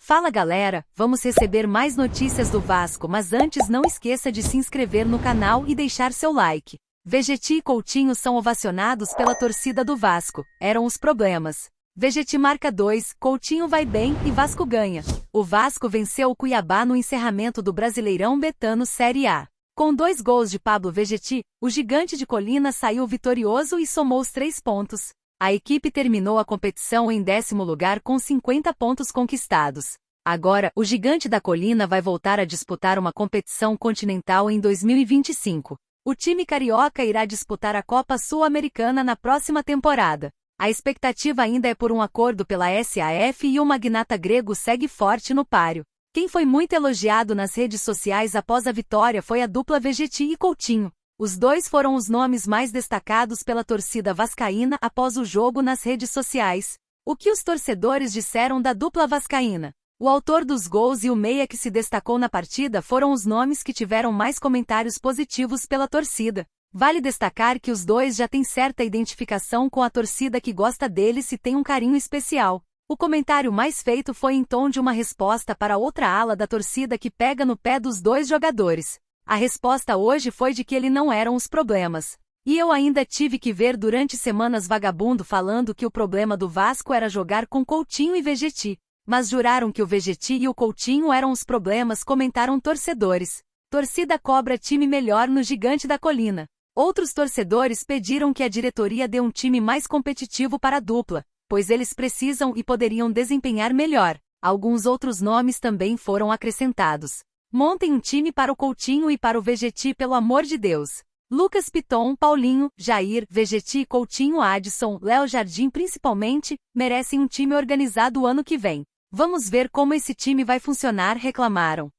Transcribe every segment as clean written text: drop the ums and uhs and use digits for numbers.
Fala galera, vamos receber mais notícias do Vasco, mas antes não esqueça de se inscrever no canal e deixar seu like. Vegetti e Coutinho são ovacionados pela torcida do Vasco, eram os problemas. Vegetti marca 2, Coutinho vai bem e Vasco ganha. O Vasco venceu o Cuiabá no encerramento do Brasileirão Betano Série A. Com 2 gols de Pablo Vegetti, o gigante de Colina saiu vitorioso e somou os 3 pontos. A equipe terminou a competição em 10º lugar com 50 pontos conquistados. Agora, o gigante da Colina vai voltar a disputar uma competição continental em 2025. O time carioca irá disputar a Copa Sul-Americana na próxima temporada. A expectativa ainda é por um acordo pela SAF e o magnata grego segue forte no páreo. Quem foi muito elogiado nas redes sociais após a vitória foi a dupla Vegetti e Coutinho. Os dois foram os nomes mais destacados pela torcida vascaína após o jogo nas redes sociais. O que os torcedores disseram da dupla vascaína? O autor dos gols e o meia que se destacou na partida foram os nomes que tiveram mais comentários positivos pela torcida. Vale destacar que os dois já têm certa identificação com a torcida que gosta deles e tem um carinho especial. O comentário mais feito foi em tom de uma resposta para outra ala da torcida que pega no pé dos dois jogadores. A resposta hoje foi de que ele não eram os problemas. E eu ainda tive que ver durante semanas vagabundo falando que o problema do Vasco era jogar com Coutinho e Vegetti. Mas juraram que o Vegetti e o Coutinho eram os problemas, comentaram torcedores. Torcida cobra time melhor no Gigante da Colina. Outros torcedores pediram que a diretoria dê um time mais competitivo para a dupla, pois eles precisam e poderiam desempenhar melhor. Alguns outros nomes também foram acrescentados. Montem um time para o Coutinho e para o Vegetti, pelo amor de Deus. Lucas Piton, Paulinho, Jair, Vegetti, Coutinho, Adson, Léo Jardim principalmente, merecem um time organizado o ano que vem. Vamos ver como esse time vai funcionar, reclamaram.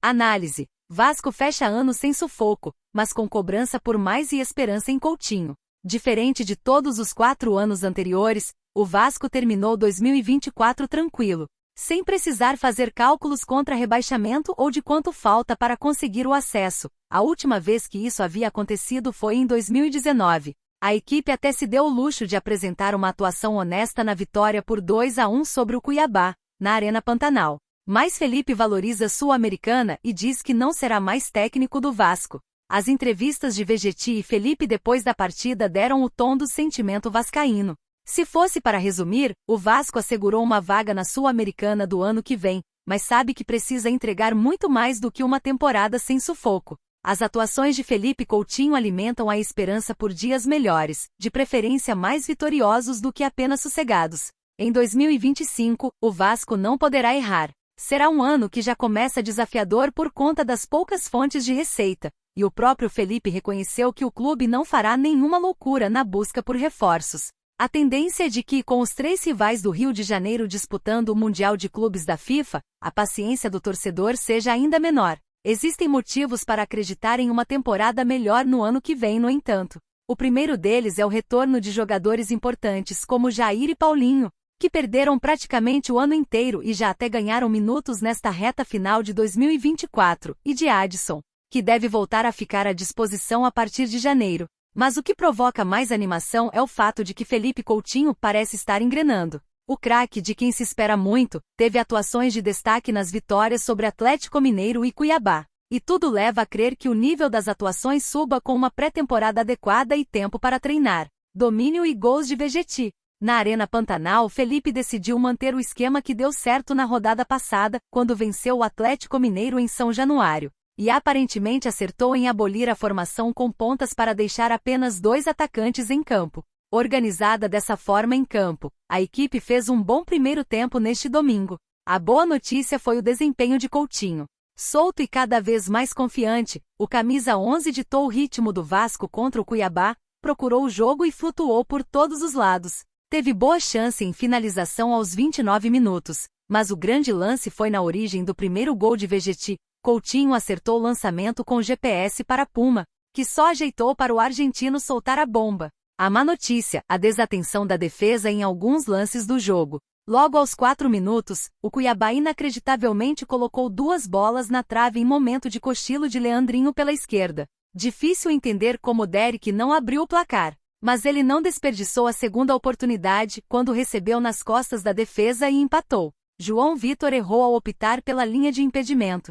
Análise. Vasco fecha ano sem sufoco, mas com cobrança por mais e esperança em Coutinho. Diferente de todos os 4 anos anteriores, o Vasco terminou 2024 tranquilo, sem precisar fazer cálculos contra rebaixamento ou de quanto falta para conseguir o acesso. A última vez que isso havia acontecido foi em 2019. A equipe até se deu o luxo de apresentar uma atuação honesta na vitória por 2-1 sobre o Cuiabá, na Arena Pantanal. Mas Felipe valoriza Sul-Americana e diz que não será mais técnico do Vasco. As entrevistas de Vegetti e Felipe depois da partida deram o tom do sentimento vascaíno. Se fosse para resumir, o Vasco assegurou uma vaga na Sul-Americana do ano que vem, mas sabe que precisa entregar muito mais do que uma temporada sem sufoco. As atuações de Felipe Coutinho alimentam a esperança por dias melhores, de preferência mais vitoriosos do que apenas sossegados. Em 2025, o Vasco não poderá errar. Será um ano que já começa desafiador por conta das poucas fontes de receita, e o próprio Felipe reconheceu que o clube não fará nenhuma loucura na busca por reforços. A tendência é de que, com os 3 rivais do Rio de Janeiro disputando o Mundial de Clubes da FIFA, a paciência do torcedor seja ainda menor. Existem motivos para acreditar em uma temporada melhor no ano que vem, no entanto. O primeiro deles é o retorno de jogadores importantes como Jair e Paulinho, que perderam praticamente o ano inteiro e já até ganharam minutos nesta reta final de 2024, e de Adson, que deve voltar a ficar à disposição a partir de janeiro. Mas o que provoca mais animação é o fato de que Felipe Coutinho parece estar engrenando. O craque, de quem se espera muito, teve atuações de destaque nas vitórias sobre Atlético Mineiro e Cuiabá. E tudo leva a crer que o nível das atuações suba com uma pré-temporada adequada e tempo para treinar. Domínio e gols de Vegetti. Na Arena Pantanal, Felipe decidiu manter o esquema que deu certo na rodada passada, quando venceu o Atlético Mineiro em São Januário. E aparentemente acertou em abolir a formação com pontas para deixar apenas 2 atacantes em campo. Organizada dessa forma em campo, a equipe fez um bom primeiro tempo neste domingo. A boa notícia foi o desempenho de Coutinho. Solto e cada vez mais confiante, o camisa 11 ditou o ritmo do Vasco contra o Cuiabá, procurou o jogo e flutuou por todos os lados. Teve boa chance em finalização aos 29 minutos, mas o grande lance foi na origem do primeiro gol de Vegetti. Coutinho acertou o lançamento com GPS para Puma, que só ajeitou para o argentino soltar a bomba. A má notícia, a desatenção da defesa em alguns lances do jogo. Logo aos 4 minutos, o Cuiabá inacreditavelmente colocou 2 bolas na trave em momento de cochilo de Leandrinho pela esquerda. Difícil entender como Derek não abriu o placar. Mas ele não desperdiçou a segunda oportunidade, quando recebeu nas costas da defesa e empatou. João Vitor errou ao optar pela linha de impedimento.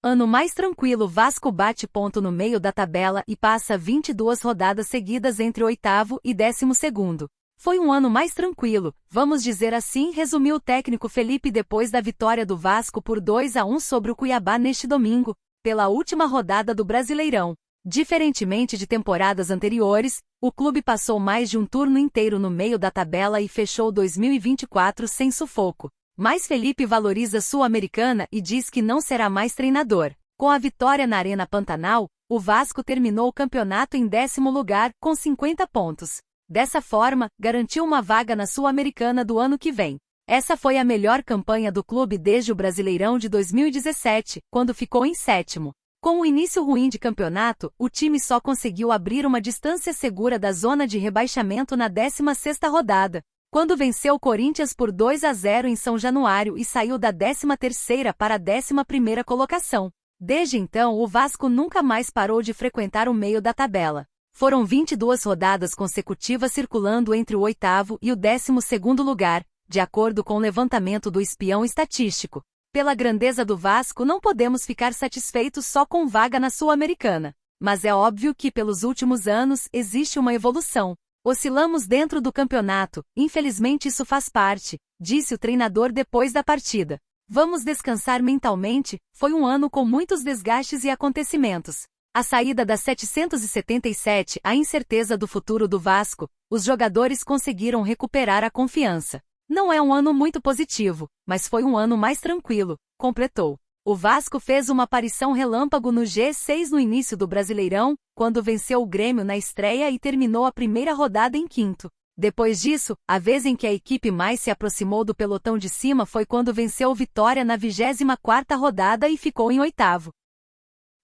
Ano mais tranquilo. Vasco bate ponto no meio da tabela e passa 22 rodadas seguidas entre o oitavo e 12º. Foi um ano mais tranquilo, vamos dizer assim, resumiu o técnico Felipe depois da vitória do Vasco por 2-1 sobre o Cuiabá neste domingo, pela última rodada do Brasileirão. Diferentemente de temporadas anteriores, o clube passou mais de um turno inteiro no meio da tabela e fechou 2024 sem sufoco. Mas Felipe valoriza Sul-Americana e diz que não será mais treinador. Com a vitória na Arena Pantanal, o Vasco terminou o campeonato em 10º lugar, com 50 pontos. Dessa forma, garantiu uma vaga na Sul-Americana do ano que vem. Essa foi a melhor campanha do clube desde o Brasileirão de 2017, quando ficou em 7º. Com o início ruim de campeonato, o time só conseguiu abrir uma distância segura da zona de rebaixamento na 16ª rodada, quando venceu o Corinthians por 2-0 em São Januário e saiu da 13ª para a 11ª colocação. Desde então, o Vasco nunca mais parou de frequentar o meio da tabela. Foram 22 rodadas consecutivas circulando entre o 8º e o 12º lugar, de acordo com o levantamento do espião estatístico. Pela grandeza do Vasco, não podemos ficar satisfeitos só com vaga na Sul-Americana. Mas é óbvio que pelos últimos anos existe uma evolução. Oscilamos dentro do campeonato, infelizmente isso faz parte, disse o treinador depois da partida. Vamos descansar mentalmente, foi um ano com muitos desgastes e acontecimentos. A saída da 777, a incerteza do futuro do Vasco, os jogadores conseguiram recuperar a confiança. Não é um ano muito positivo, mas foi um ano mais tranquilo, completou. O Vasco fez uma aparição relâmpago no G6 no início do Brasileirão, quando venceu o Grêmio na estreia e terminou a primeira rodada em 5º. Depois disso, a vez em que a equipe mais se aproximou do pelotão de cima foi quando venceu o Vitória na 24ª rodada e ficou em 8º.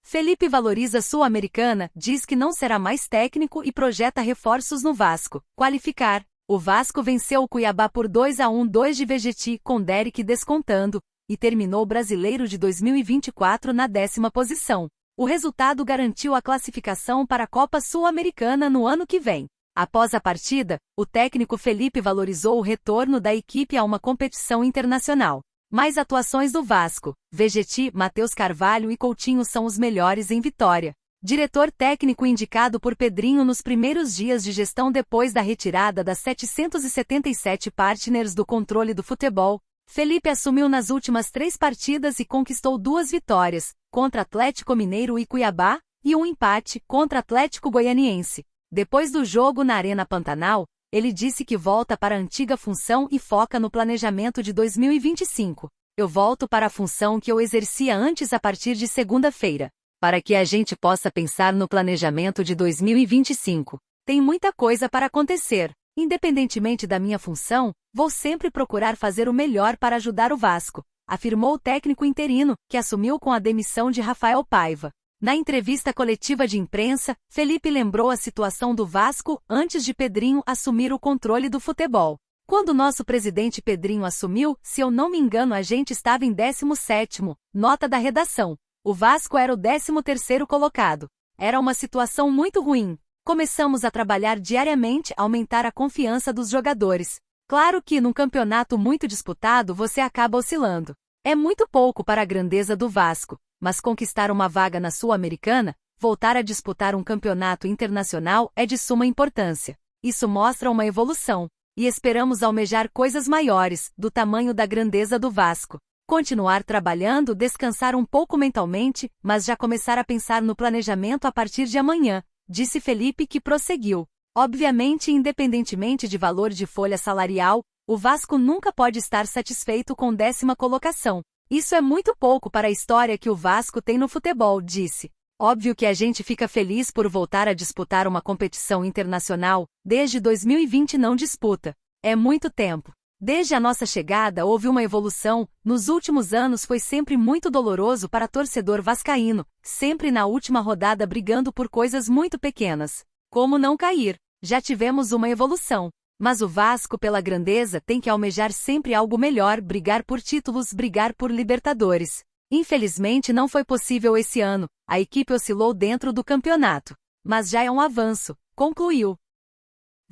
Felipe valoriza Sul-Americana, diz que não será mais técnico e projeta reforços no Vasco. Qualificar. O Vasco venceu o Cuiabá por 2-1, 2 de Vegetti, com Derek descontando, e terminou o Brasileiro de 2024 na 10ª posição. O resultado garantiu a classificação para a Copa Sul-Americana no ano que vem. Após a partida, o técnico Felipe valorizou o retorno da equipe a uma competição internacional. Mais atuações do Vasco. Vegetti, Matheus Carvalho e Coutinho são os melhores em Vitória. Diretor técnico indicado por Pedrinho nos primeiros dias de gestão depois da retirada das 777 partners do controle do futebol, Felipe assumiu nas últimas 3 partidas e conquistou 2 vitórias, contra Atlético Mineiro e Cuiabá, e um empate, contra Atlético Goianiense. Depois do jogo na Arena Pantanal, ele disse que volta para a antiga função e foca no planejamento de 2025. Eu volto para a função que eu exercia antes a partir de segunda-feira, para que a gente possa pensar no planejamento de 2025. Tem muita coisa para acontecer. Independentemente da minha função, vou sempre procurar fazer o melhor para ajudar o Vasco, afirmou o técnico interino, que assumiu com a demissão de Rafael Paiva. Na entrevista coletiva de imprensa, Felipe lembrou a situação do Vasco antes de Pedrinho assumir o controle do futebol. Quando nosso presidente Pedrinho assumiu, se eu não me engano, a gente estava em 17º, nota da redação. O Vasco era o 13º colocado. Era uma situação muito ruim. Começamos a trabalhar diariamente a aumentar a confiança dos jogadores. Claro que num campeonato muito disputado você acaba oscilando. É muito pouco para a grandeza do Vasco, mas conquistar uma vaga na Sul-Americana, voltar a disputar um campeonato internacional é de suma importância. Isso mostra uma evolução, e esperamos almejar coisas maiores, do tamanho da grandeza do Vasco. Continuar trabalhando, descansar um pouco mentalmente, mas já começar a pensar no planejamento a partir de amanhã, disse Felipe, que prosseguiu. Obviamente, independentemente de valor de folha salarial, o Vasco nunca pode estar satisfeito com 10ª colocação. Isso é muito pouco para a história que o Vasco tem no futebol, disse. Óbvio que a gente fica feliz por voltar a disputar uma competição internacional, desde 2020 não disputa. É muito tempo. Desde a nossa chegada houve uma evolução, nos últimos anos foi sempre muito doloroso para torcedor vascaíno, sempre na última rodada brigando por coisas muito pequenas. Como não cair? Já tivemos uma evolução. Mas o Vasco, pela grandeza, tem que almejar sempre algo melhor, brigar por títulos, brigar por Libertadores. Infelizmente não foi possível esse ano, a equipe oscilou dentro do campeonato. Mas já é um avanço, concluiu.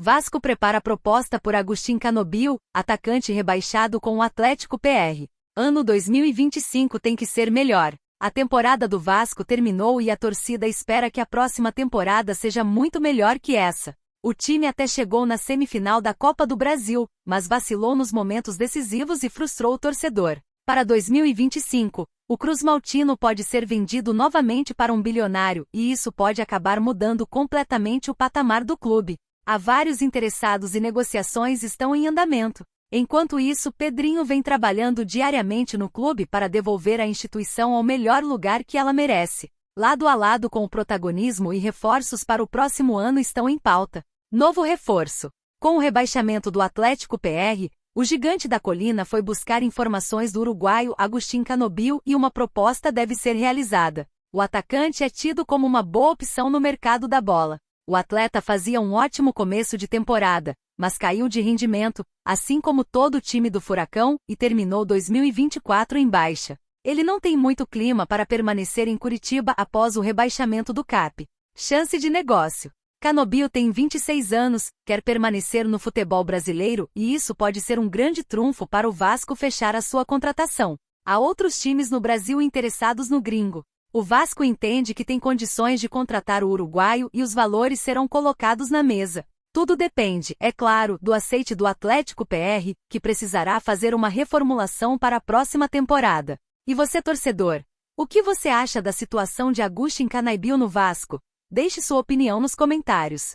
Vasco prepara proposta por Agustín Canobil, atacante rebaixado com o Atlético PR. Ano 2025 tem que ser melhor. A temporada do Vasco terminou e a torcida espera que a próxima temporada seja muito melhor que essa. O time até chegou na semifinal da Copa do Brasil, mas vacilou nos momentos decisivos e frustrou o torcedor. Para 2025, o Cruz Maltino pode ser vendido novamente para um bilionário e isso pode acabar mudando completamente o patamar do clube. Há vários interessados e negociações estão em andamento. Enquanto isso, Pedrinho vem trabalhando diariamente no clube para devolver a instituição ao melhor lugar que ela merece. Lado a lado com o protagonismo e reforços para o próximo ano estão em pauta. Novo reforço. Com o rebaixamento do Atlético PR, o Gigante da Colina foi buscar informações do uruguaio Agustín Canobil e uma proposta deve ser realizada. O atacante é tido como uma boa opção no mercado da bola. O atleta fazia um ótimo começo de temporada, mas caiu de rendimento, assim como todo o time do Furacão, e terminou 2024 em baixa. Ele não tem muito clima para permanecer em Curitiba após o rebaixamento do CAP. Chance de negócio. Canobil tem 26 anos, quer permanecer no futebol brasileiro e isso pode ser um grande trunfo para o Vasco fechar a sua contratação. Há outros times no Brasil interessados no gringo. O Vasco entende que tem condições de contratar o uruguaio e os valores serão colocados na mesa. Tudo depende, é claro, do aceite do Atlético PR, que precisará fazer uma reformulação para a próxima temporada. E você, torcedor? O que você acha da situação de Agustín Canobil no Vasco? Deixe sua opinião nos comentários.